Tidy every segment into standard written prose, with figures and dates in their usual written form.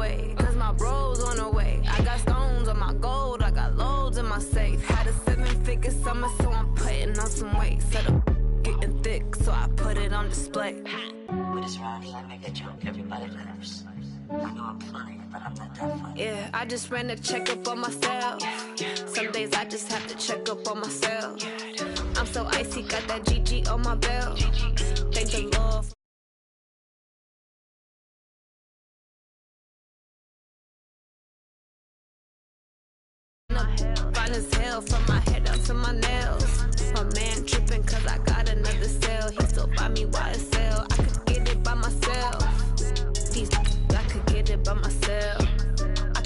way, cause my bro's on the way. I got stones on my gold, I got loads in my safe. Had a 7-figure summer, so I'm putting on some weight. Said I'm getting thick, so I put it on display. With this round, I make a joke, everybody laughs. I know I'm funny, but I'm not that funny. Yeah, I just ran a checkup on myself. Some days I just have to check up on myself. I'm so icy, got that GG on my belt. Thank the Lord. Fine as hell from my head up to my nails. My man tripping cause I got another sale. He still buy me YSL. I could get it by myself. These I could get it by myself. I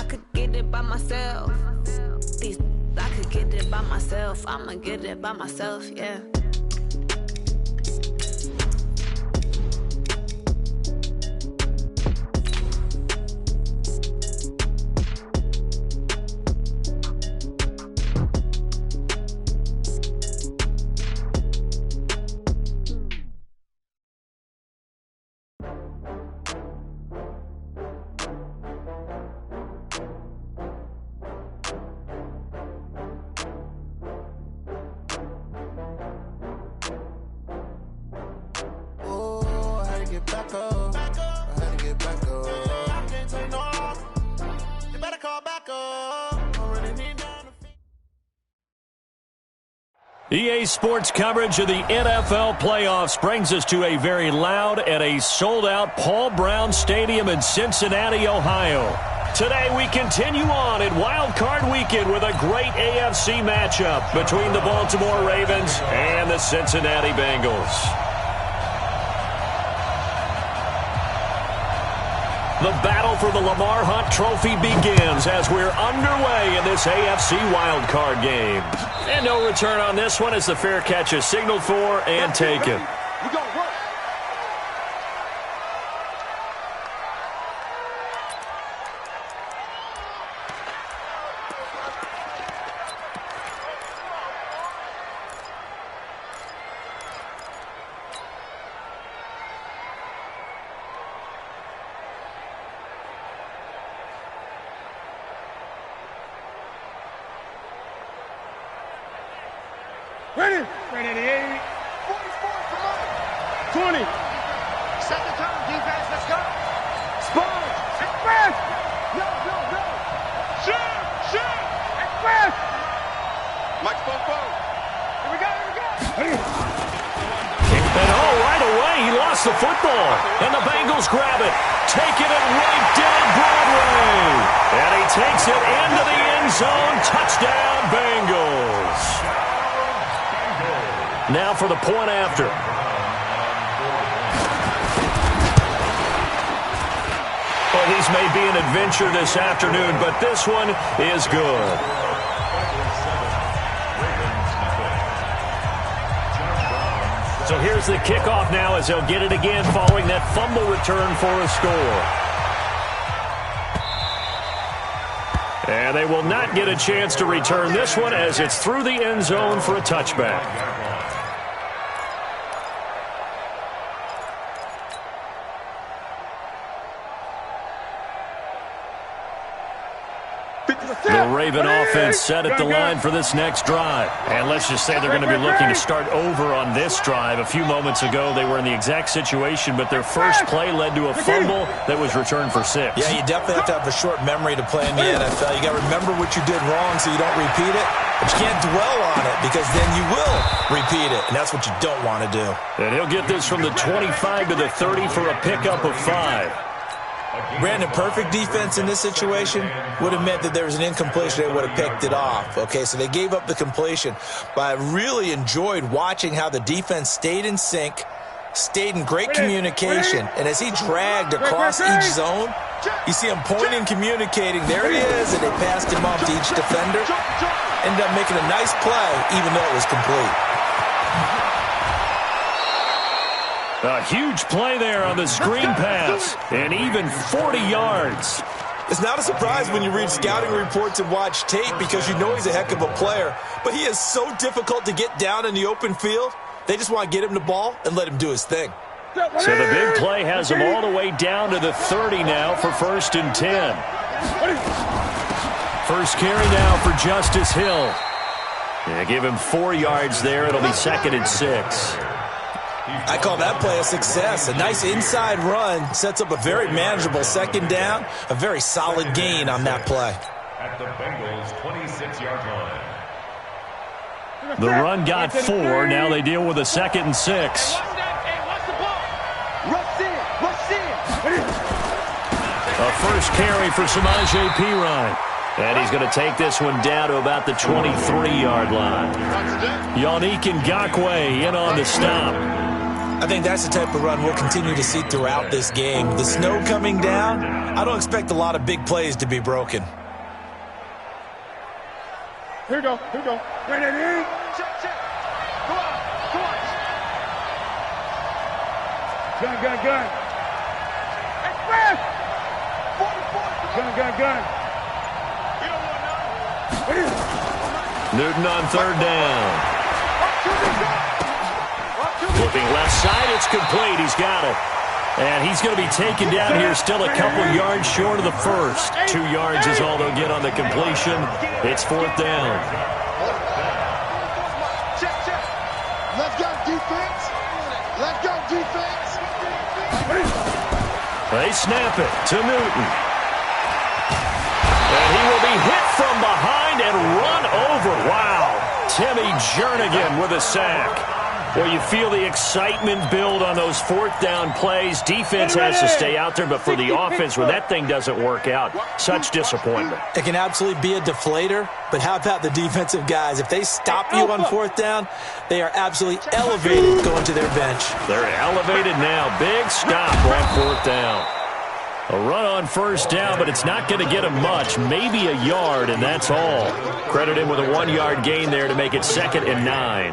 could get it by myself. These I could get it by myself. I'ma get it by myself, yeah. EA Sports coverage of the NFL playoffs brings us to a very loud and a sold-out Paul Brown Stadium in Cincinnati, Ohio. Today we continue on in Wild Card Weekend with a great AFC matchup between the Baltimore Ravens and the Cincinnati Bengals. The battle for the Lamar Hunt Trophy begins as we're underway in this AFC wildcard game. And no return on this one as the fair catch is signaled for and taken. Ready? Ready, 80. 44 for Mike. 20. Second time, defense, let's go. Spurs. Express. No. Shoot. Express. Mike, phone. Here we go. And right away, he lost the football. And the Bengals grab it. Taking it right down Broadway. And he takes it into the end zone. Touchdown, Bengals. Now for the point after. Well, these may be an adventure this afternoon, but this one is good. So here's the kickoff now as they'll get it again following that fumble return for a score. And they will not get a chance to return this one as it's through the end zone for a touchback. The Raven offense set at the line for this next drive. And let's just say they're going to be looking to start over on this drive. A few moments ago, they were in the exact situation, but their first play led to a fumble that was returned for 6. Yeah, you definitely have to have a short memory to play in the NFL. You got to remember what you did wrong so you don't repeat it. But you can't dwell on it because then you will repeat it, and that's what you don't want to do. And he'll get this from the 25 to the 30 for a pickup of 5. Brandon, perfect defense in this situation would have meant that there was an incompletion. They would have picked it off. Okay, so they gave up the completion. But I really enjoyed watching how the defense stayed in sync, stayed in great communication. And as he dragged across each zone, you see him pointing, communicating. There he is, and they passed him off to each defender. Ended up making a nice play, even though it was complete. A huge play there on the screen pass, and even 40 yards. It's not a surprise when you read scouting reports and watch tape because you know he's a heck of a player, but he is so difficult to get down in the open field. They just want to get him the ball and let him do his thing. So the big play has them all the way down to the 30 now for 1st and 10. First carry now for Justice Hill. Yeah, give him 4 yards there. It'll be 2nd and 6. I call that play a success. A nice inside run sets up a very manageable 2nd down. A very solid gain on that play. At the Bengals' 26-yard line. The run got 4. Now they deal with a 2nd and 6. A first carry for Samaje Perine. And he's going to take this one down to about the 23-yard line. Yannick Ngakoue in on the stop. I think that's the type of run we'll continue to see throughout this game. The snow coming down, I don't expect a lot of big plays to be broken. Here we go. Ready? Check. Go on. Gun. Express! 44. Gun. Newton on 3rd down. Flipping left side, it's complete. He's got it. And he's going to be taken down here still a couple yards short of the first. 2 yards is all they'll get on the completion. It's 4th down. Check. Let's go, defense. They snap it to Newton. And he will be hit from behind and run over. Wow. Timmy Jernigan with a sack. Well, you feel the excitement build on those 4th down plays. Defense has to stay out there, but for the offense, when that thing doesn't work out, such disappointment. It can absolutely be a deflator, but how about the defensive guys? If they stop you on 4th down, they are absolutely elevated going to their bench. They're elevated now. Big stop on 4th down. A run on 1st down, but it's not going to get him much. Maybe a yard, and that's all. Credit him with a 1-yard gain there to make it 2nd and 9.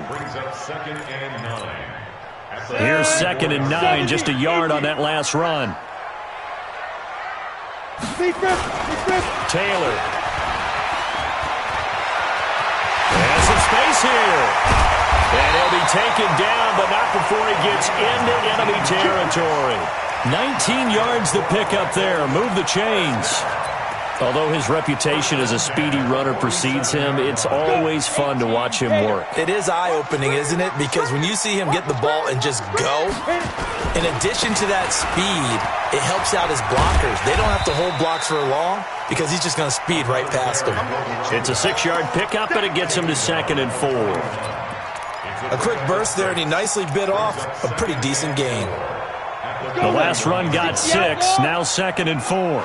Here's 2nd and 9, just a yard on that last run. Taylor. Has some space here. And he'll be taken down, but not before he gets into enemy territory. 19 yards the pickup there. Move the chains. Although his reputation as a speedy runner precedes him, it's always fun to watch him work. It is eye-opening, isn't it? Because when you see him get the ball and just go, in addition to that speed, it helps out his blockers. They don't have to hold blocks for long because he's just going to speed right past them. It's a 6-yard pickup, and it gets him to 2nd and 4. A quick burst there, and he nicely bit off a pretty decent gain. The last run got 6, now 2nd and 4.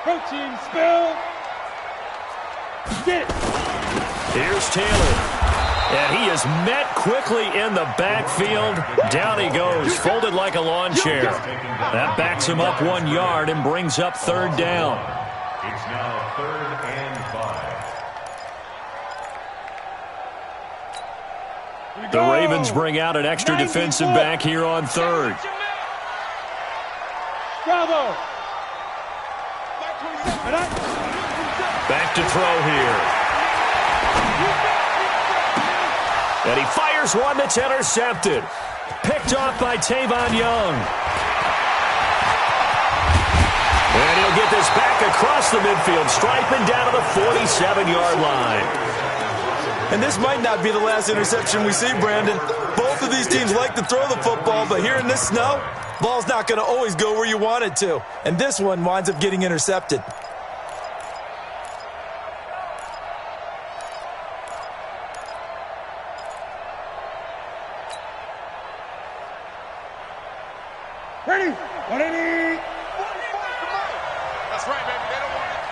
Protein spill. Get it. Here's Taylor. And he is met quickly in the backfield. Down he goes, folded like a lawn chair. That backs him up 1 yard and brings up 3rd down. It's now 3rd and 5. The Ravens bring out an extra defensive back here on 3rd. Bravo. Back to throw here. And he fires one that's intercepted. Picked off by Tavon Young. And he'll get this back across the midfield, striping down to the 47-yard line. And this might not be the last interception we see, Brandon. Both of these teams like to throw the football, but here in this snow, ball's not going to always go where you want it to. And this one winds up getting intercepted. Ready? 180. That's right, baby. They don't want it.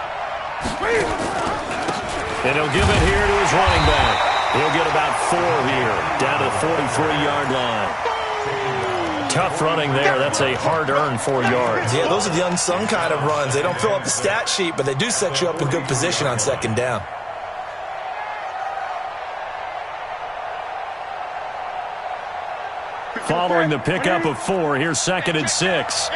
And he'll give it here to his running back. He'll get about 4 here, down to the 43-yard line. Tough running there. That's a hard-earned 4 yards. Yeah, those are the unsung kind of runs. They don't fill up the stat sheet, but they do set you up in good position on 2nd down. Following the pickup of 4, here's 2nd and 6.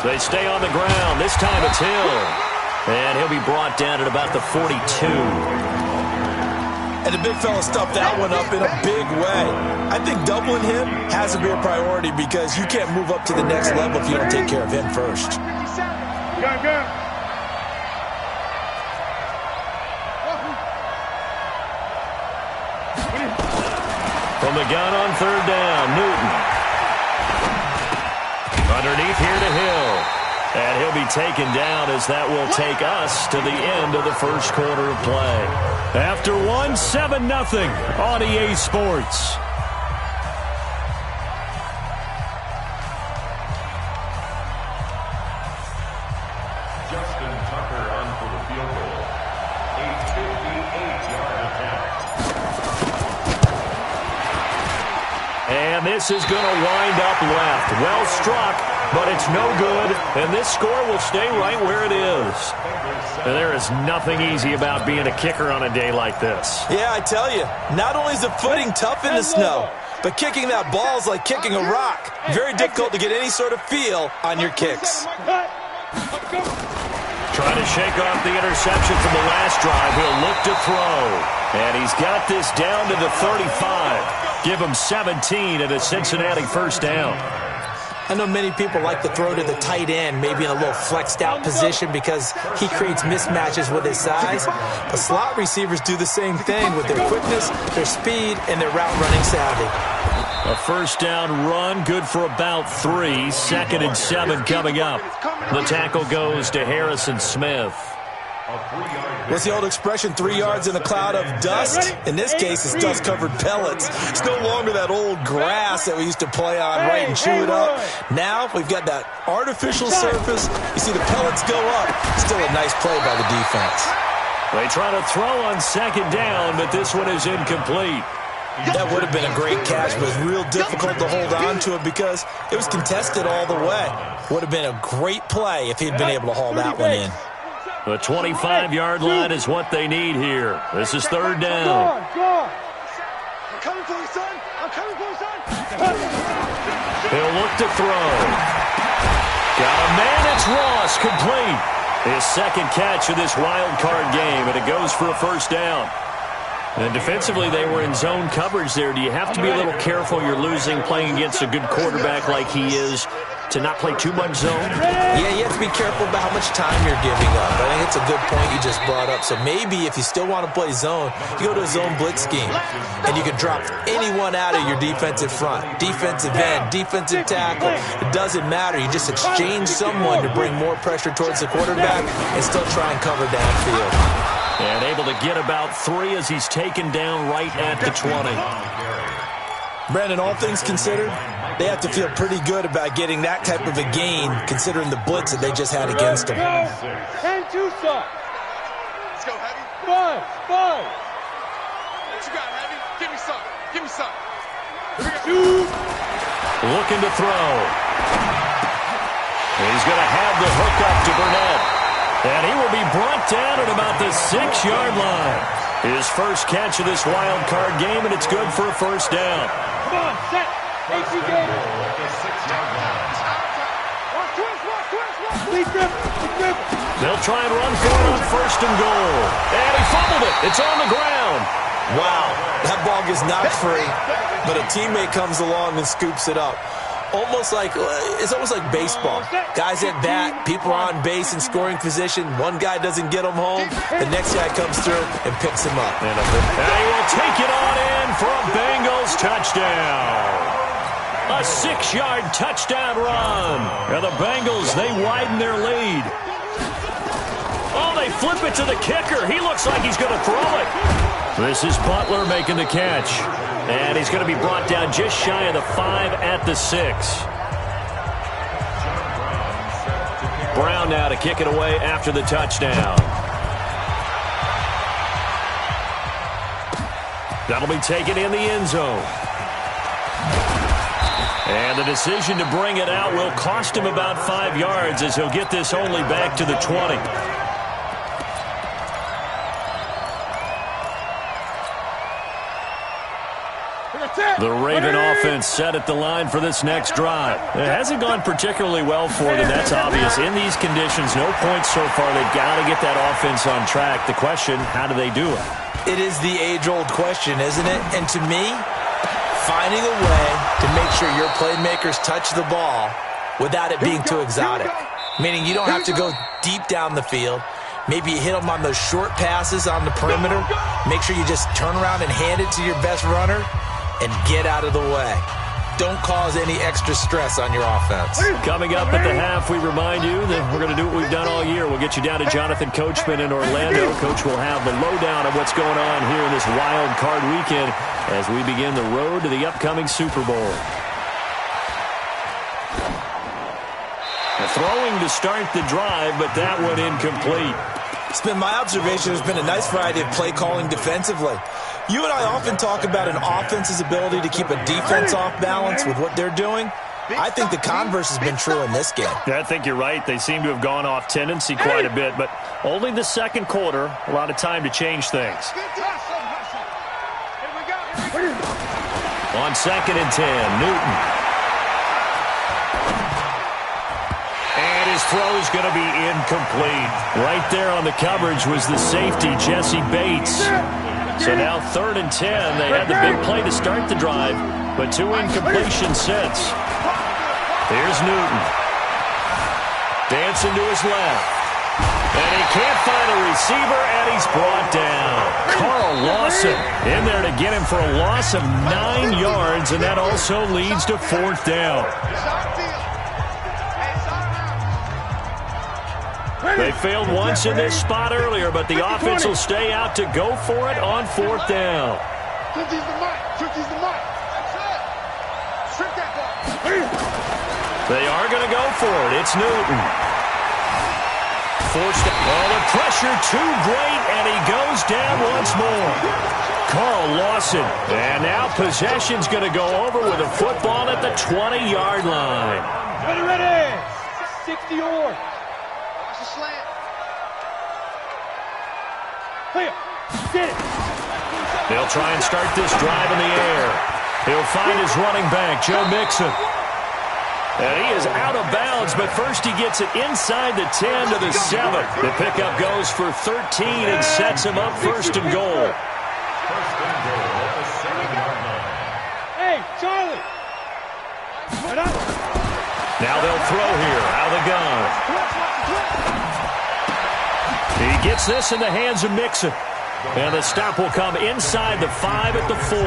They stay on the ground. This time it's Hill. And he'll be brought down at about the 42. And the big fella stuffed that one up in a big way. I think doubling him has to be a priority because you can't move up to the next level if you don't take care of him first. From the gun on third down, Newton. Underneath here to Hill. And he'll be taken down as that will take us to the end of the first quarter of play. After 7-0 on EA Sports. Justin Tucker on for the field goal. A 58-yard attempt. And this is going to wind up left. Well struck, but it's no good. And this score will stay right where it is. And there is nothing easy about being a kicker on a day like this. Yeah, I tell you, not only is the footing tough in the snow, but kicking that ball is like kicking a rock. Very difficult to get any sort of feel on your kicks. Trying to shake off the interception from the last drive. He'll look to throw. And he's got this down to the 35. Give him 17 at a Cincinnati first down. I know many people like to throw to the tight end, maybe in a little flexed out position because he creates mismatches with his size. But slot receivers do the same thing with their quickness, their speed, and their route running savvy. A first down run, good for about 3. 2nd and 7 coming up. The tackle goes to Harrison Smith. What's the old expression, 3 yards in a cloud of dust? In this case, it's dust-covered pellets. It's no longer that old grass that we used to play on, right, and chew it up. Now we've got that artificial surface. You see the pellets go up. Still a nice play by the defense. They try to throw on 2nd down, but this one is incomplete. That would have been a great catch, but it was real difficult to hold on to it because it was contested all the way. Would have been a great play if he'd been able to haul that one in. The 25-yard line is what they need here. This is 3rd down. I'm coming for you, son. I'm coming for you, son. He'll look to throw. Got a man. It's Ross, complete. His 2nd catch of this wild card game, and it goes for a first down. And defensively, they were in zone coverage there. Do you have to be a little careful? You're losing playing against a good quarterback like he is to not play too much zone? Yeah, you have to be careful about how much time you're giving up. I think it's a good point you just brought up. So maybe if you still want to play zone, you go to a zone blitz scheme. And you can drop anyone out of your defensive front. Defensive end, defensive tackle. It doesn't matter. You just exchange someone to bring more pressure towards the quarterback and still try and cover downfield. And able to get about 3 as he's taken down right at the 20. Brandon, all things considered, they have to feel pretty good about getting that type of a gain considering the blitz that they just had against them. 10-2, son. Let's go, Heavy. 5. What you got, Heavy? Give me some. Give me some. Looking to throw. He's going to have the hook up to Burnett. And he will be brought down at about the 6-yard line. His first catch of this wild card game, and it's good for a first down. Come on, set. AC game. They'll try and run for it on 1st and goal. And he fumbled it. It's on the ground. Wow, that ball gets knocked free, but a teammate comes along and scoops it up. It's almost like baseball. Guys at bat, people are on base in scoring position. One guy doesn't get him home. The next guy comes through and picks him up. And he will take it on in for a Bengals touchdown. A 6-yard touchdown run. And the Bengals, they widen their lead. Oh, they flip it to the kicker. He looks like he's going to throw it. This is Butler making the catch. And he's going to be brought down just shy of the 5 at the 6. Brown now to kick it away after the touchdown. That'll be taken in the end zone. And the decision to bring it out will cost him about 5 yards as he'll get this only back to the 20. The Raven offense set at the line for this next drive. It hasn't gone particularly well for them. That's obvious. In these conditions, no points so far. They've got to get that offense on track. The question, how do they do it? It is the age-old question, isn't it? And to me, finding a way to make sure your playmakers touch the ball without it being too exotic. Meaning you don't have to go deep down the field. Maybe you hit them on those short passes on the perimeter. Make sure you just turn around and hand it to your best runner and get out of the way. Don't cause any extra stress on your offense. Coming up at the half, we remind you that we're going to do what we've done all year. We'll get you down to Jonathan Coachman in Orlando. Coach will have the lowdown of what's going on here in this wild card weekend as we begin the road to the upcoming Super Bowl. Throwing to start the drive, but that one incomplete. It's been my observation there's been a nice variety of play calling defensively. You and I often talk about an offense's ability to keep a defense off balance with what they're doing. I think the converse has been true in this game. Yeah, I think you're right. They seem to have gone off tendency quite a bit, but only the second quarter, a lot of time to change things. On 2nd and 10, Newton. And his throw is going to be incomplete. Right there on the coverage was the safety, Jesse Bates. So now 3rd and 10. They had the big play to start the drive, but 2 incompletions since. Here's Newton. Dancing to his left. And he can't find a receiver, and he's brought down. Carl Lawson in there to get him for a loss of 9 yards, and that also leads to 4th down. They failed once in this spot earlier, but the offense will stay out to go for it on 4th down. They are going to go for it. It's Newton. Forced it. Oh, the pressure too great, and he goes down once more. Carl Lawson. And now possession's going to go over with a football at the 20-yard line. Ready. 60-yard. Slant. They'll try and start this drive in the air. He'll find his running back, Joe Mixon. And he is out of bounds, but first he gets it inside the 10 to the 7. The pickup goes for 13 and sets him up 1st and goal. 1st and goal at the 7-yard line. Hey, Charlie. Now they'll throw here out of the gun. He gets this in the hands of Mixon. And the stop will come inside the 5 at the 4.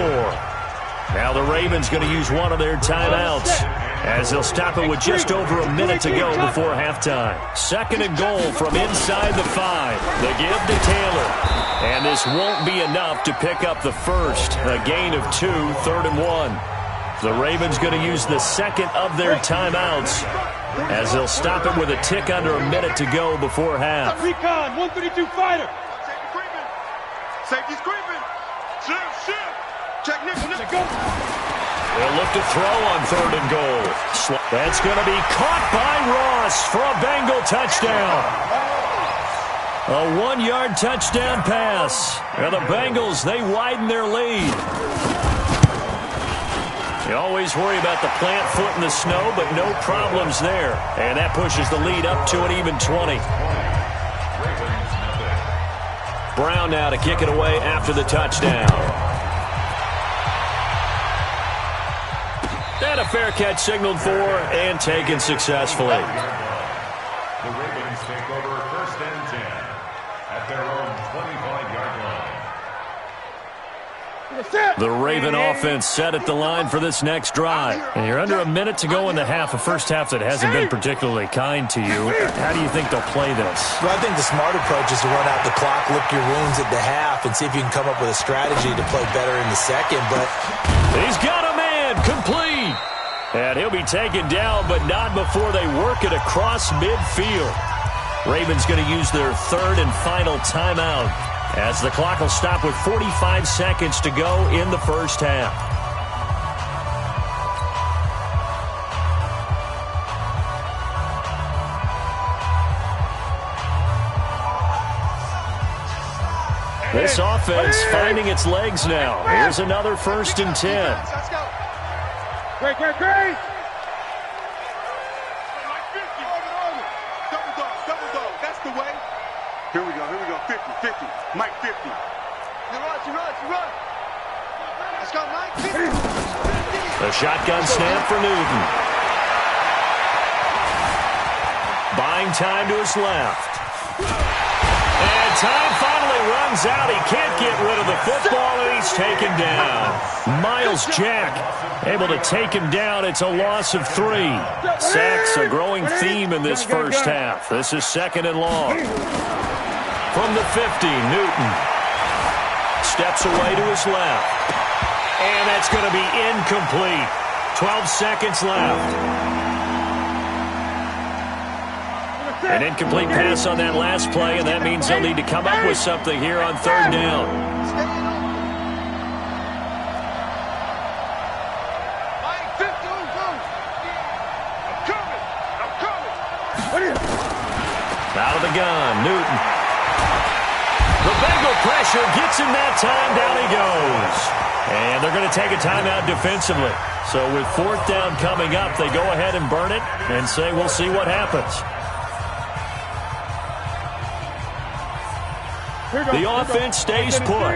Now the Ravens going to use one of their timeouts as they'll stop it with just over a minute to go before halftime. 2nd and goal from inside the 5. The give to Taylor. And this won't be enough to pick up the first. A gain of 2, 3rd and 1. The Ravens going to use the 2nd of their timeouts as they'll stop it with a tick under a minute to go before half. Recon, 132 fighter. Safety's creeping. Shift. Check nickel. They'll look to throw on 3rd and goal. That's going to be caught by Ross for a Bengal touchdown. A 1-yard touchdown pass. And the Bengals, they widen their lead. You always worry about the plant foot in the snow, but no problems there. And that pushes the lead up to an even 20. Brown now to kick it away after the touchdown. And a fair catch signaled for and taken successfully. The Ravens take over 1st and 10 at their own 25-yard line. The Raven offense set at the line for this next drive. And you're under a minute to go in the half, a first half that hasn't been particularly kind to you. How do you think they'll play this? Well, I think the smart approach is to run out the clock, lick your wounds at the half, and see if you can come up with a strategy to play better in the second. But he's got a man complete. And he'll be taken down, but not before they work it across midfield. Ravens going to use their 3rd and final timeout, as the clock will stop with 45 seconds to go in the first half. This offense finding its legs now. Here's another 1st and 10. Great, great, great! Double dog, that's the way. Here we go, 50, 50, Mike 50. You run. Let's go, Mike 50. The shotgun snap for Newton. Buying time to his left. And time finally runs out. He can't get rid of the football, and he's taken down. Miles Jack able to take him down. It's a loss of 3. Sacks a growing theme in this first half. This is 2nd and long. From the 50, Newton steps away to his left. And that's going to be incomplete. 12 seconds left. An incomplete pass on that last play, and that means they'll need to come up with something here on 3rd down. Out of the gun, Newton. The Bengal pressure gets him that time. Down he goes. And they're going to take a timeout defensively. So with 4th down coming up, they go ahead and burn it and say we'll see what happens. The offense stays put.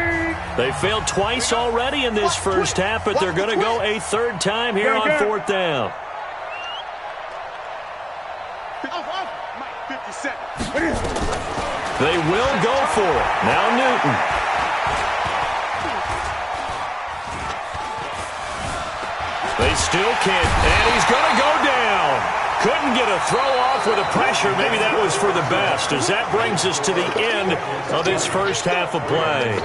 They failed twice already in this first half, but they're going to go a 3rd time here on 4th down. They will go for it. Now Newton. They still can't, and he's going to go down. Couldn't get a throw off with the pressure. Maybe that was for the best, as that brings us to the end of this first half of play.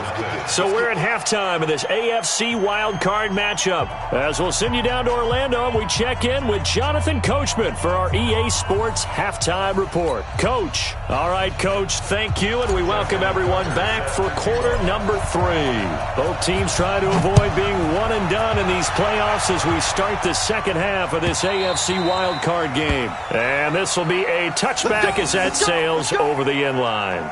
So we're at halftime of this AFC wildcard matchup. As we'll send you down to Orlando, and we check in with Jonathan Coachman for our EA Sports Halftime Report. Coach. All right, Coach, thank you, and we welcome everyone back for quarter number 3. Both teams try to avoid being one and done in these playoffs as we start the second half of this AFC wildcard game. And this will be a touchback as that sails over the end line.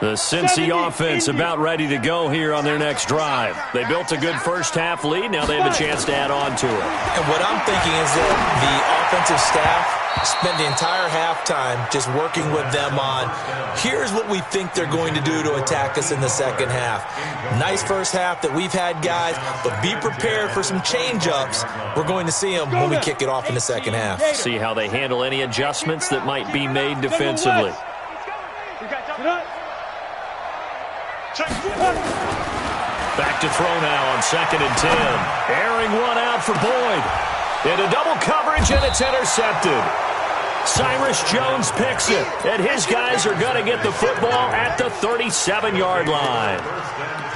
The Cincy offense about ready to go here on their next drive. They built a good first half lead. Now they have a chance to add on to it. And what I'm thinking is that the offensive staff spent the entire halftime just working with them on, here's what we think they're going to do to attack us in the second half. Nice first half that we've had, guys, but be prepared for some change-ups. We're going to see them when we kick it off in the second half. See how they handle any adjustments that might be made defensively. Back to throw now on 2nd and 10. Airing one out for Boyd. Into double coverage, and it's intercepted. Cyrus Jones picks it, and his guys are going to get the football at the 37-yard line.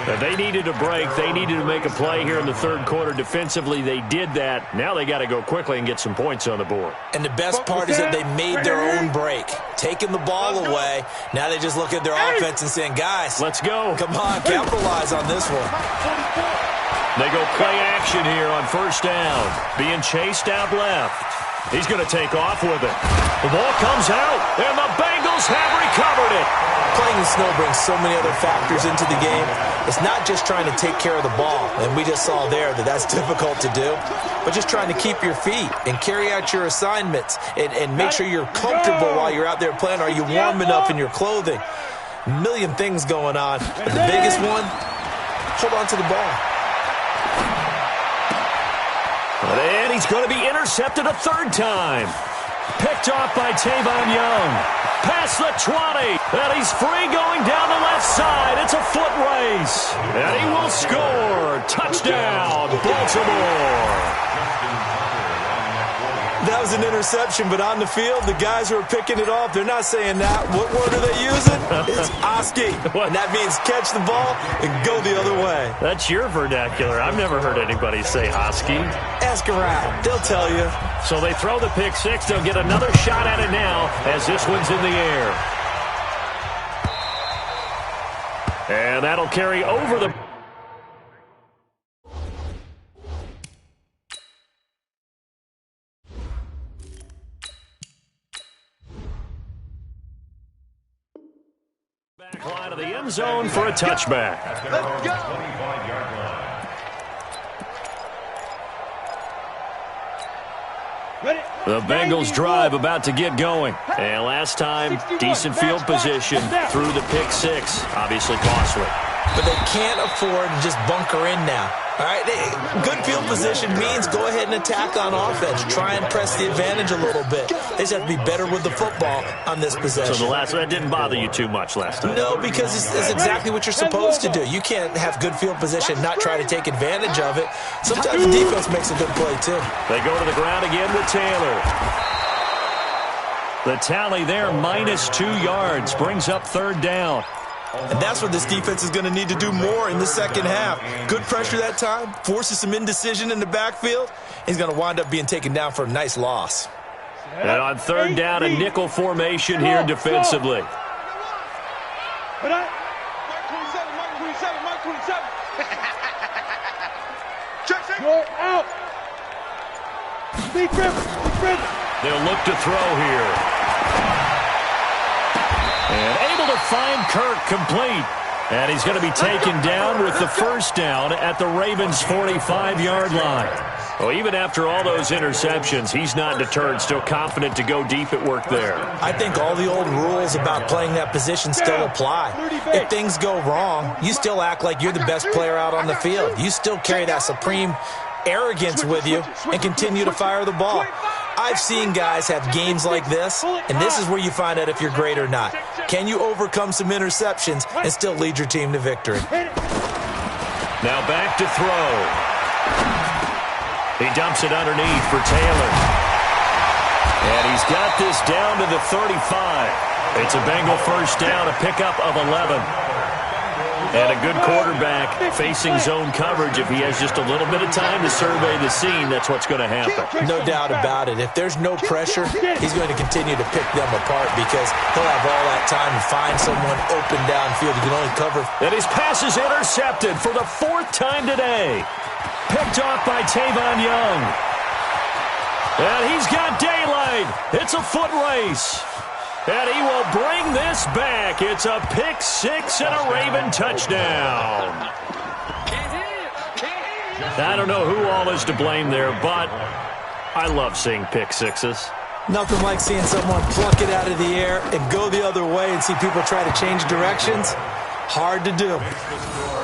If they needed a break, they needed to make a play here in the 3rd quarter defensively. They did that. Now they got to go quickly and get some points on the board. And the best part is that they made their own break, taking the ball away. Now they just look at their offense and saying, guys, let's go. Come on, capitalize on this one. They go play action here on 1st down. Being chased out left. He's going to take off with it. The ball comes out, and the Bengals have recovered it. Playing in snow brings so many other factors into the game. It's not just trying to take care of the ball, and we just saw there that that's difficult to do, but just trying to keep your feet and carry out your assignments and make sure you're comfortable while you're out there playing. Are you warm enough in your clothing? A million things going on, but the biggest one, hold on to the ball. And he's going to be intercepted a 3rd time. Picked off by Tavon Young. Past the 20. And he's free going down the left side. It's a foot race. And he will score. Touchdown, Baltimore. That was an interception, but on the field, the guys who are picking it off, they're not saying that. What word are they using? It's Oski. And that means catch the ball and go the other way. That's your vernacular. I've never heard anybody say Oski. Ask around. They'll tell you. So they throw the pick 6. They'll get another shot at it now as this one's in the air. And that'll carry over the... Fly to the end zone for a touchback. Let's go. 25-yard line. The Bengals drive about to get going. And last time, decent field position through the pick six. Obviously costly. But they can't afford to just bunker in now. All right, good field position means go ahead and attack on offense. Try and press the advantage a little bit. They just have to be better with the football on this possession. So that didn't bother you too much last time? No, because it's exactly what you're supposed to do. You can't have good field position, not try to take advantage of it. Sometimes the defense makes a good play, too. They go to the ground again with Taylor. The tally there, -2 yards, brings up 3rd down. And that's what this defense is going to need to do more in the second half. Good pressure that time, forces some indecision in the backfield. He's going to wind up being taken down for a nice loss. And on 3rd down, a nickel formation here defensively. Mark 27. You're out. Speed driven. They'll look to throw here. And able to find Kirk complete. And he's going to be taken down with the 1st down at the Ravens' 45-yard line. Well, even after all those interceptions, he's not deterred, still confident to go deep at work there. I think all the old rules about playing that position still apply. If things go wrong, you still act like you're the best player out on the field. You still carry that supreme arrogance with you and continue to fire the ball. I've seen guys have games like this, and this is where you find out if you're great or not. Can you overcome some interceptions and still lead your team to victory? Now back to throw. He dumps it underneath for Taylor. And he's got this down to the 35. It's a Bengal 1st down, a pickup of 11. And a good quarterback facing zone coverage. If he has just a little bit of time to survey the scene, that's what's going to happen. No doubt about it. If there's no pressure, he's going to continue to pick them apart because he'll have all that time to find someone open downfield. He can only cover. And his pass is intercepted for the 4th time today. Picked off by Tavon Young. And he's got daylight. It's a foot race. And he will bring this back. It's a pick six and a Raven touchdown. I don't know who all is to blame there, but I love seeing pick sixes. Nothing like seeing someone pluck it out of the air and go the other way and see people try to change directions. Hard to do.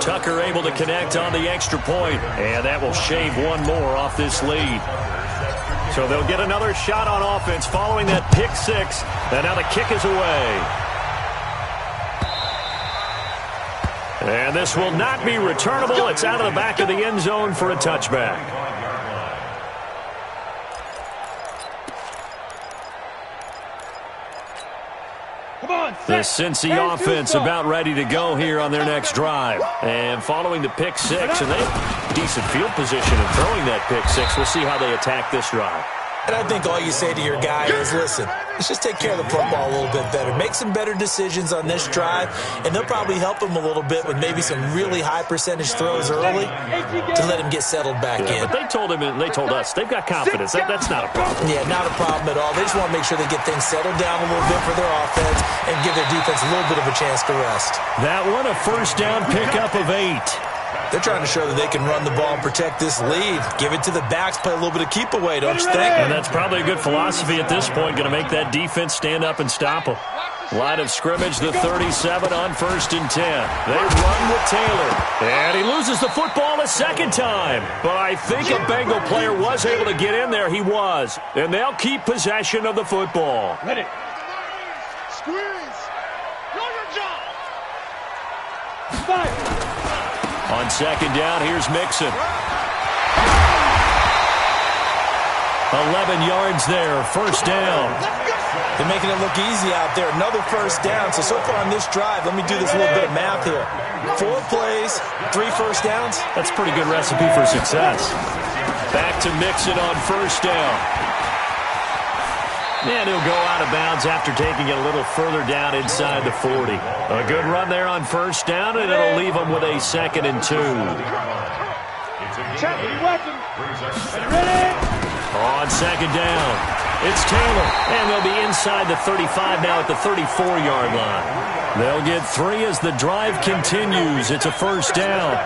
Tucker able to connect on the extra point, and that will shave one more off this lead. So they'll get another shot on offense following that pick six, and now the kick is away. And this will not be returnable. It's out of the back of the end zone for a touchback. The Cincy offense about ready to go here on their next drive. And following the pick six, and they have decent field position in throwing that pick six. We'll see how they attack this drive. And I think all you say to your guy is, listen, let's just take care of the football a little bit better. Make some better decisions on this drive, and they'll probably help him a little bit with maybe some really high percentage throws early to let him get settled back in. But they told him and they told us they've got confidence. That's not a problem. Yeah, not a problem at all. They just want to make sure they get things settled down a little bit for their offense and give their defense a little bit of a chance to rest. That one, a first down pickup of 8. They're trying to show that they can run the ball and protect this lead. Give it to the backs, play a little bit of keep away, don't you think? And that's probably a good philosophy at this point, going to make that defense stand up and stop them. Line of scrimmage, the 37 on 1st and 10. They run with Taylor. And he loses the football a second time. But I think a Bengal player was able to get in there. He was. And they'll keep possession of the football. Ready. Squeeze. Know your job. 5. On 2nd down, here's Mixon. 11 yards there, 1st down. They're making it look easy out there. Another 1st down. So far on this drive, let me do this little bit of math here. 4 plays, 3 1st downs. That's a pretty good recipe for success. Back to Mixon on 1st down. And he'll go out of bounds after taking it a little further down inside the 40. A good run there on 1st down, and it'll leave him with a 2nd and 2. Check the weapon. Ready? On 2nd down. It's Taylor, and they'll be inside the 35 now at the 34-yard line. They'll get 3 as the drive continues. It's a first down.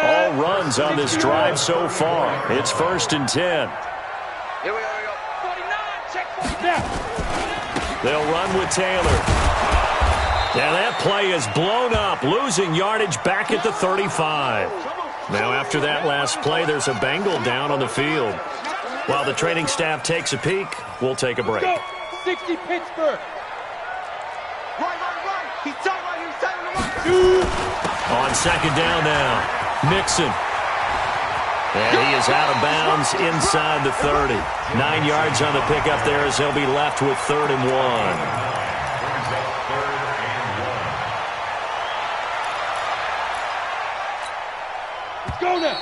All runs on this drive so far. It's 1st and 10. Here we go. 49, check 49. They'll run with Taylor. And that play is blown up, losing yardage back at the 35. Now after that last play, there's a Bengal down on the field. While the training staff takes a peek, we'll take a break. Go. 60 Pittsburgh. Right. He's tight right here. He's tight on the right. On second down now, Mixon. And he is out of bounds inside the 30. 9 yards on the pickup there as they'll be left with 3rd and 1. Go now.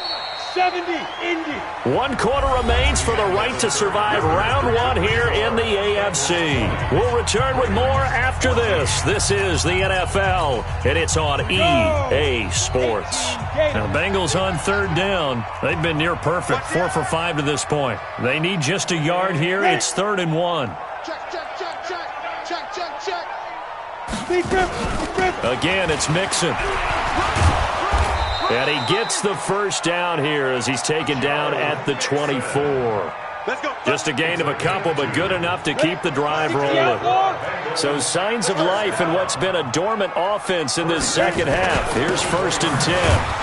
70, Indy. 1 quarter remains for the right to survive round 1 here in the AFC. We'll return with more after this. This is the NFL, and it's on EA Sports. Now, Bengals on 3rd down. They've been near perfect, 4 for 5 to this point. They need just a yard here. It's 3rd and 1. Check. Again, it's Mixon. And he gets the first down here as he's taken down at the 24. Let's go. Just a gain of a couple, but good enough to keep the drive rolling. So signs of life in what's been a dormant offense in this second half. Here's 1st and 10.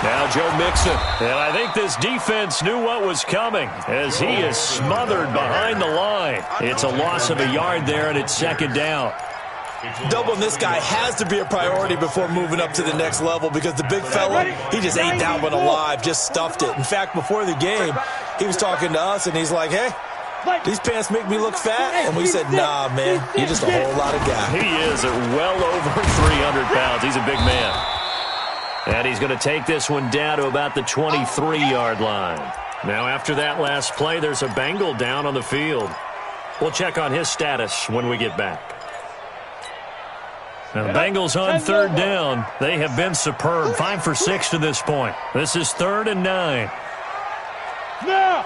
Now Joe Mixon. And I think this defense knew what was coming as he is smothered behind the line. It's a loss of a yard there, and it's 2nd down. Doubling this guy has to be a priority before moving up to the next level because the big fella, he just ate that one alive, just stuffed it. In fact, before the game, he was talking to us, and he's like, hey, these pants make me look fat? And we said, nah, man, you're just a whole lot of guy. He is at well over 300 pounds. He's a big man. And he's going to take this one down to about the 23-yard line. Now, after that last play, there's a Bengal down on the field. We'll check on his status when we get back. Now, the Bengals on 3rd down. They have been superb. 5 for 6 to this point. This is 3rd and 9. Now.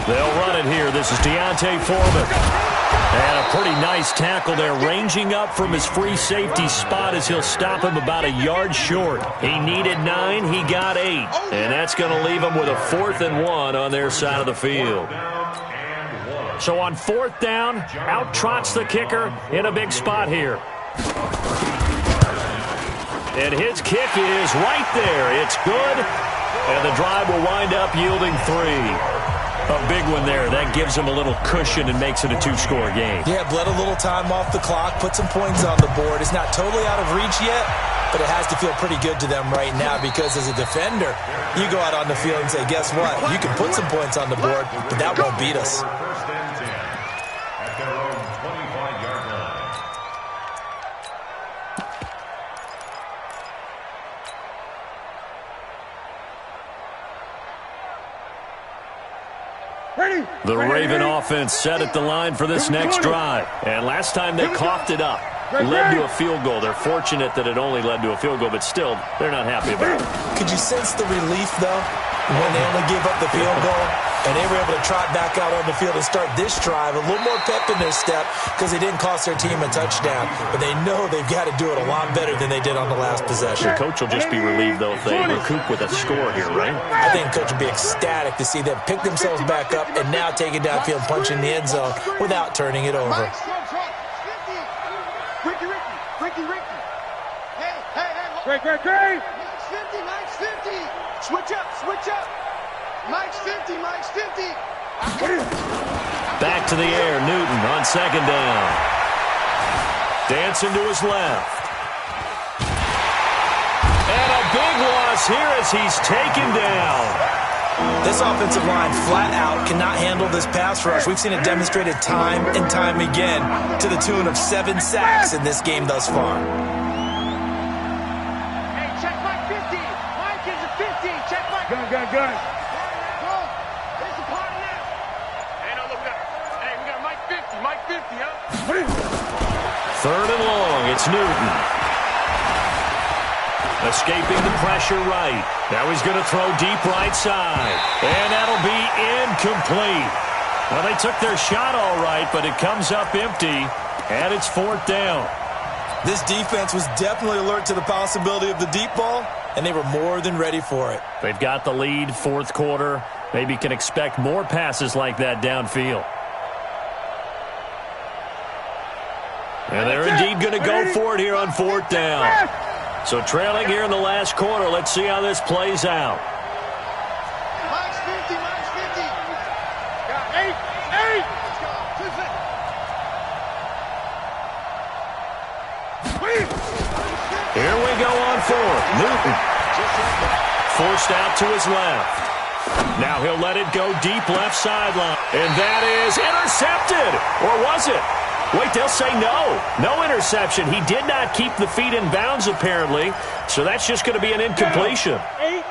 They'll run it here. This is Deontay Foreman. And a pretty nice tackle there, ranging up from his free safety spot as he'll stop him about a yard short. He needed 9. He got 8. And that's going to leave him with a 4th and 1 on their side of the field. So on 4th down, out trots the kicker in a big spot here. And his kick is right there. It's good. And the drive will wind up yielding 3. A big one there. That gives him a little cushion and makes it a 2-score game. Yeah, bled a little time off the clock, put some points on the board. It's not totally out of reach yet, but it has to feel pretty good to them right now because as a defender, you go out on the field and say, guess what? You can put some points on the board, but that won't beat us. The Raven offense set at the line for this next drive. And last time they coughed it up, led to a field goal. They're fortunate that it only led to a field goal, but still, they're not happy about it. Could you sense the relief, though, when they only gave up the field goal? And they were able to trot back out on the field and start this drive. A little more pep in their step because they didn't cost their team a touchdown. But they know they've got to do it a lot better than they did on the last possession. The coach will just be relieved, though, if they recoup with a score here, right? I think coach will be ecstatic to see them pick themselves back up and now take it downfield, punch in the end zone without turning it over. Ricky. Hey. Great. Mike's 50. Switch up. Mike's 50. Back to the air, Newton on 2nd down. Dancing to his left. And a big loss here as he's taken down. This offensive line flat out cannot handle this pass rush. We've seen it demonstrated time and time again to the tune of 7 sacks in this game thus far. Hey, check Mike 50. Mike is a 50. Check Mike. Gun. There's a party now. Hey, no, look at that. Hey, we got Mike 50, huh? 3rd and long. It's Newton. Escaping the pressure right. Now he's going to throw deep right side. And that'll be incomplete. Well, they took their shot all right, but it comes up empty, and it's 4th down. This defense was definitely alert to the possibility of the deep ball, and they were more than ready for it. They've got the lead, 4th quarter. Maybe can expect more passes like that downfield. And they're indeed going to go for it here on 4th down. So trailing here in the last quarter. Let's see how this plays out. Minus 50, minus 50. Got 8. Here we go on 4th. Newton forced out to his left. Now he'll let it go deep left sideline. And that is intercepted. Or was it? Wait, they'll say no. No interception. He did not keep the feet in bounds, apparently. So that's just going to be an incompletion.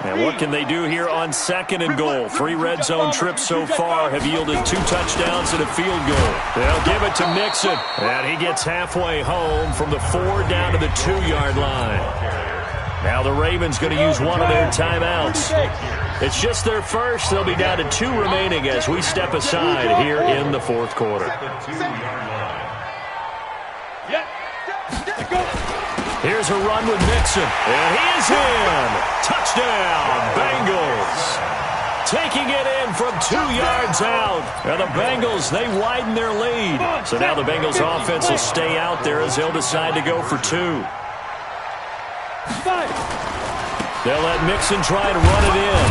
And what can they do here on 2nd and goal? 3 red zone trips so far have yielded 2 touchdowns and a field goal. They'll give it to Mixon. And he gets halfway home from the 4 down to the 2-yard line. Now the Ravens going to use one of their timeouts. It's just their first. They'll be down to 2 remaining as we step aside here in the 4th quarter. Here's a run with Mixon. And he is in. Touchdown, Bengals. Taking it in from 2 yards out. And the Bengals, they widen their lead. So now the Bengals offense will stay out there as they'll decide to go for 2. They'll let Mixon try to run it in.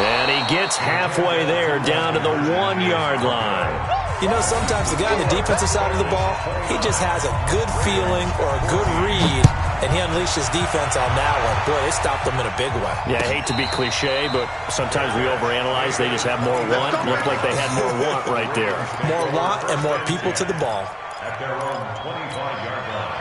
And he gets halfway there down to the 1-yard line. You know, sometimes the guy on the defensive side of the ball, he just has a good feeling or a good read, and he unleashed his defense on that one. Boy, they stopped them in a big way. Yeah, I hate to be cliche, but sometimes we overanalyze. They just have more want. Looked like they had more want right there. More want and more people to the ball. At their own 25-yard line.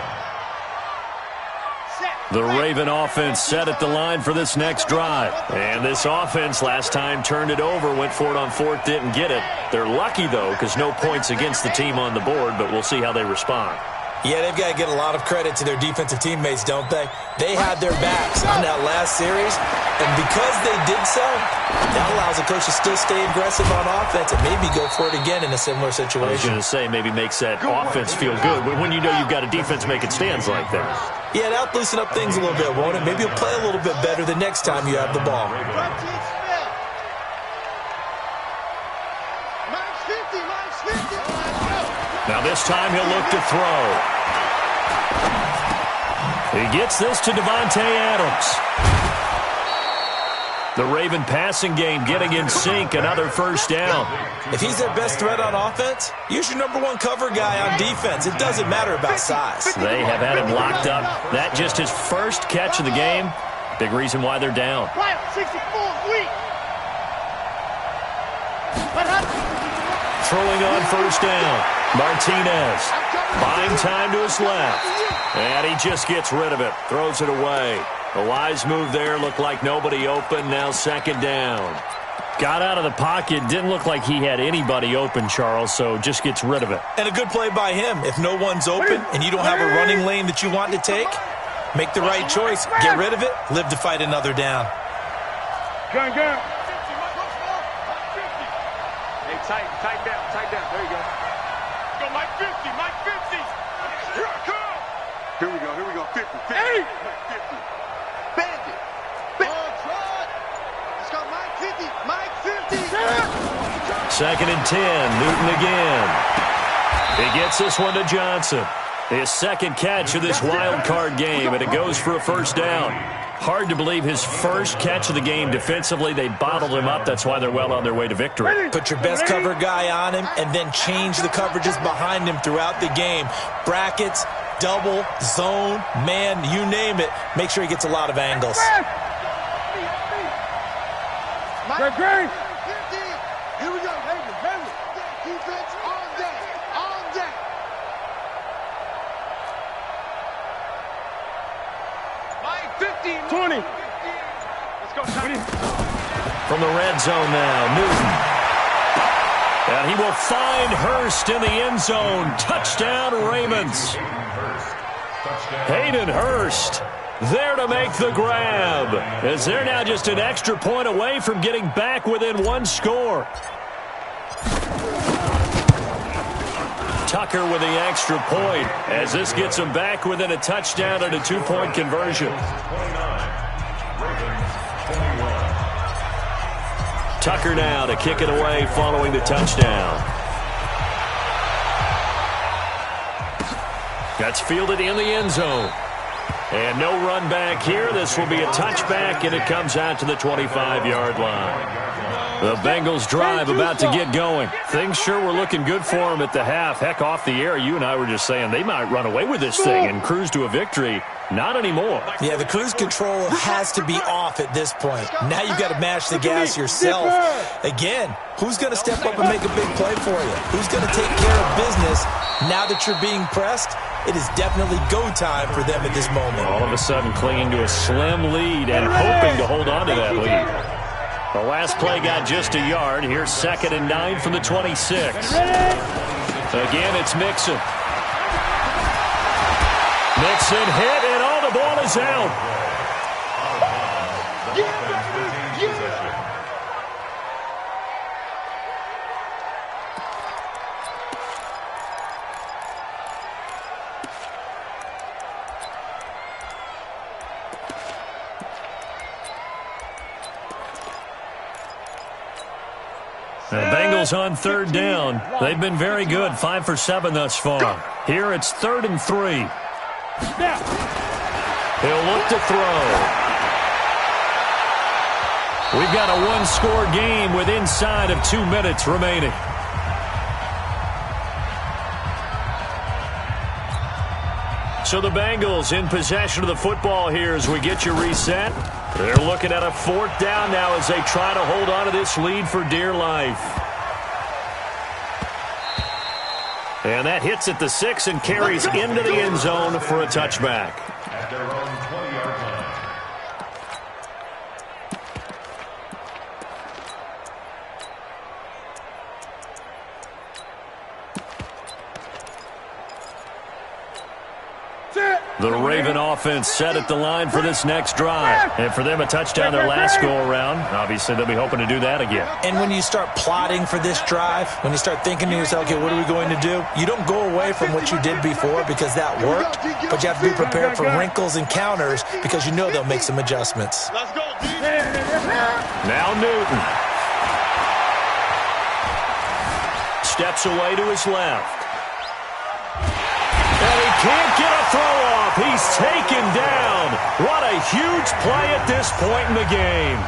The Raven offense set at the line for this next drive. And this offense last time turned it over, went for it on 4th, didn't get it. They're lucky, though, because no points against the team on the board, but we'll see how they respond. Yeah, they've got to get a lot of credit to their defensive teammates, don't they? They had their backs on that last series, and because they did so, that allows the coach to still stay aggressive on offense and maybe go for it again in a similar situation. I was going to say, maybe makes that offense feel good, but when you know you've got a defense making stands like that. Yeah, that'll loosen up things a little bit, won't it? Maybe you'll play a little bit better the next time you have the ball. Now this time he'll look to throw. He gets this to Devontae Adams. The Raven passing game getting in sync, another 1st down. If he's their best threat on offense, use your #1 cover guy on defense. It doesn't matter about size. They have had him locked up. That just his first catch of the game. Big reason why they're down. Throwing on 1st down. Martinez buying time to his left. And he just gets rid of it. Throws it away. A wise move there. Looked like nobody open. Now 2nd down. Got out of the pocket. Didn't look like he had anybody open, Charles, so just gets rid of it. And a good play by him. If no one's open and you don't have a running lane that you want to take, make the right choice. Get rid of it. Live to fight another down. Gun. Hey, tighten down. There you go. Go, Mike 50. Here I come. Here we go. 50. Hey! 50. Bandit. Let's go, Mike 50. 2nd and 10. Newton again. He gets this one to Johnson. His 2nd catch of this wild card game, and it goes for a 1st down. Hard to believe his first catch of the game defensively. They bottled him up. That's why they're well on their way to victory. Put your best cover guy on him and then change the coverages behind him throughout the game. Brackets, double, zone, man, you name it. Make sure he gets a lot of angles. Great. Here we go. Defense all day. Mike 50. 20. Let's go, Tony. From the red zone now, Newton. And he will find Hurst in the end zone. Touchdown, Ravens. Hayden Hurst There to make the grab, as they're now just an extra point away from getting back within one score. Tucker with the extra point, as this gets them back within a touchdown and a 2-point conversion. Tucker now to kick it away following the touchdown. That's fielded in the end zone. And no run back here. This will be a touchback, and it comes out to the 25-yard line. The Bengals drive about to get going. Things sure were looking good for them at the half. Heck, off the air, you and I were just saying they might run away with this thing and cruise to a victory. Not anymore. Yeah, the cruise control has to be off at this point. Now you've got to mash the gas yourself. Again, who's going to step up and make a big play for you? Who's going to take care of business now that you're being pressed? It is definitely go time for them at this moment. All of a sudden clinging to a slim lead and hoping to hold on to that lead. The last play got just a yard. Here's 2nd and 9 from the 26. Again, it's Mixon. Mixon hit, and all the ball is out. The Bengals on 3rd down. They've been very good, 5 for 7 thus far. Here it's 3rd and 3. He'll look to throw. We've got a one-score game with inside of 2 minutes remaining. So the Bengals in possession of the football here as we get you reset. They're looking at a 4th down now as they try to hold on to this lead for dear life. And that hits at the 6 and carries into the end zone for a touchback. At their own 20-yard line. The Raven offense set at the line for this next drive. And for them, a touchdown their last go-around. Obviously, they'll be hoping to do that again. And when you start plotting for this drive, when you start thinking to yourself, okay, what are we going to do? You don't go away from what you did before because that worked, but you have to be prepared for wrinkles and counters because you know they'll make some adjustments. Let's go, D. Now Newton. Steps away to his left. And he can't get a throw off. He's taken down. What a huge play at this point in the game.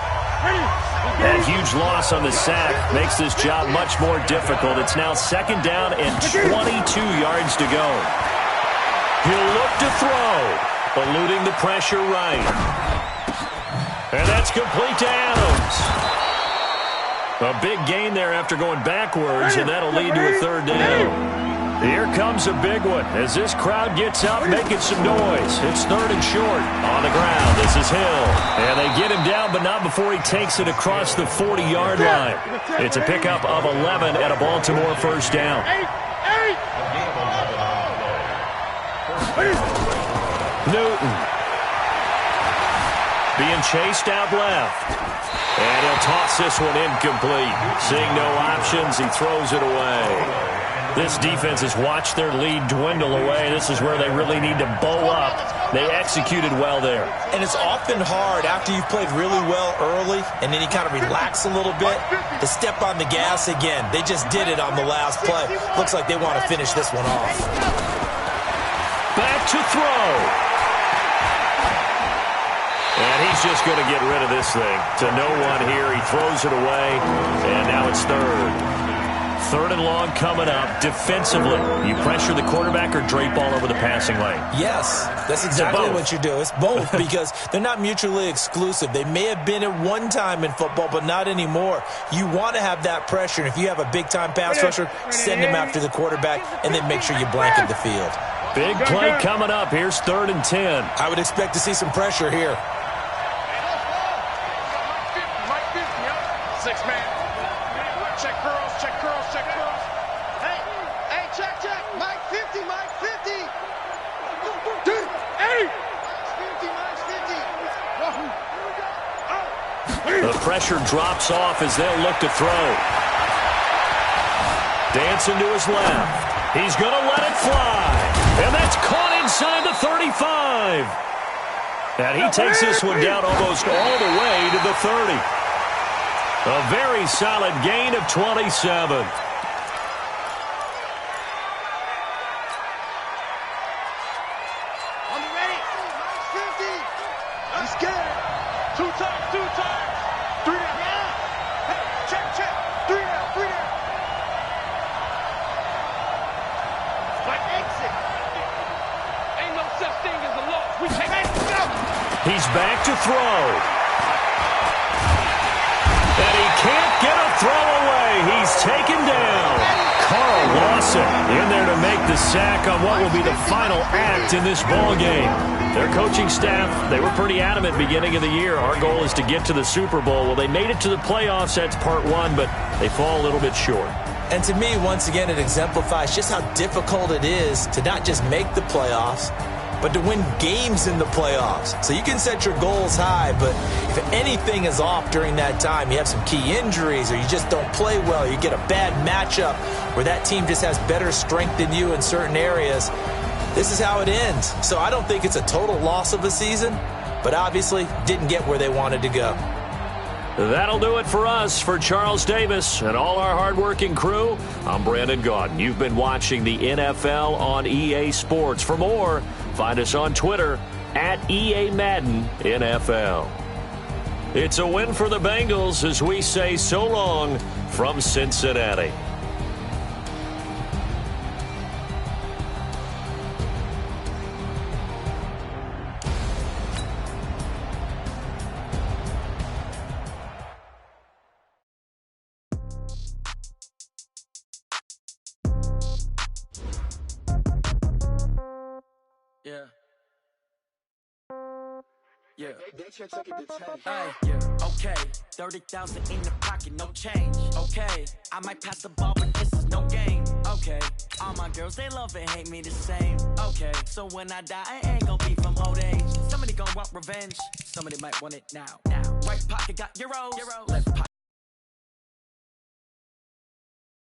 That huge loss on the sack makes this job much more difficult. It's now 2nd down and 22 yards to go. He'll look to throw, eluding the pressure right. And that's complete to Adams. A big gain there after going backwards, and that'll lead to a 3rd down. Here comes a big one as this crowd gets up making some noise. It's 3rd and short. On the ground, this is Hill. And they get him down, but not before he takes it across the 40-yard line. It's a pickup of 11 at a Baltimore 1st down. Newton. Being chased out left. And he'll toss this one incomplete. Seeing no options, he throws it away. This defense has watched their lead dwindle away. This is where they really need to bow up. They executed well there. And it's often hard after you've played really well early and then you kind of relax a little bit to step on the gas again. They just did it on the last play. Looks like they want to finish this one off. Back to throw. And he's just going to get rid of this thing. To no one here. He throws it away. And now it's 3rd. 3rd and long coming up. Defensively, you pressure the quarterback or drape all over the passing lane? Yes, that's exactly what you do. It's both because they're not mutually exclusive. They may have been at one time in football, but not anymore. You want to have that pressure. And if you have a big-time pass rusher, send him after the quarterback and then make sure you blanket the field. Big play coming up. Here's 3rd and 10. I would expect to see some pressure here. 6-man. Check curls, check curls, check curls. Hey, check. Mike 50, Mike 50. Hey! Mike 50, Mike 50. The pressure drops off as they'll look to throw. Dancing to his left. He's going to let it fly. And that's caught inside the 35. And he takes this one down almost all the way to the 30. A very solid gain of 27. Two times. Three down. Yeah. Hey, check. Three down. Like exit. Ain't no such thing as a loss. We take it. He's back to throw. And he can't get a throw away. He's taken down. Carl Lawson in there to make the sack on what will be the final act in this ball game. Their coaching staff, they were pretty adamant beginning of the year. Our goal is to get to the Super Bowl. Well, they made it to the playoffs. That's part one, but they fall a little bit short. And to me, once again, it exemplifies just how difficult it is to not just make the playoffs, but to win games in the playoffs. So you can set your goals high, but if anything is off during that time, you have some key injuries or you just don't play well, you get a bad matchup where that team just has better strength than you in certain areas, this is how it ends. So I don't think it's a total loss of a season, but obviously didn't get where they wanted to go. That'll do it for us. For Charles Davis and all our hardworking crew, I'm Brandon Gaudin. You've been watching the NFL on EA Sports. For more, find us on Twitter at EA Madden NFL. It's a win for the Bengals as we say so long from Cincinnati. Okay, 30,000 in the pocket, no change. Okay, I might pass the ball, but this is no game. Okay, all my girls, they love and hate me the same. Okay, so when I die, I ain't gonna be from old age. Somebody gonna want revenge, somebody might want it now. Right pocket got euros, left pocket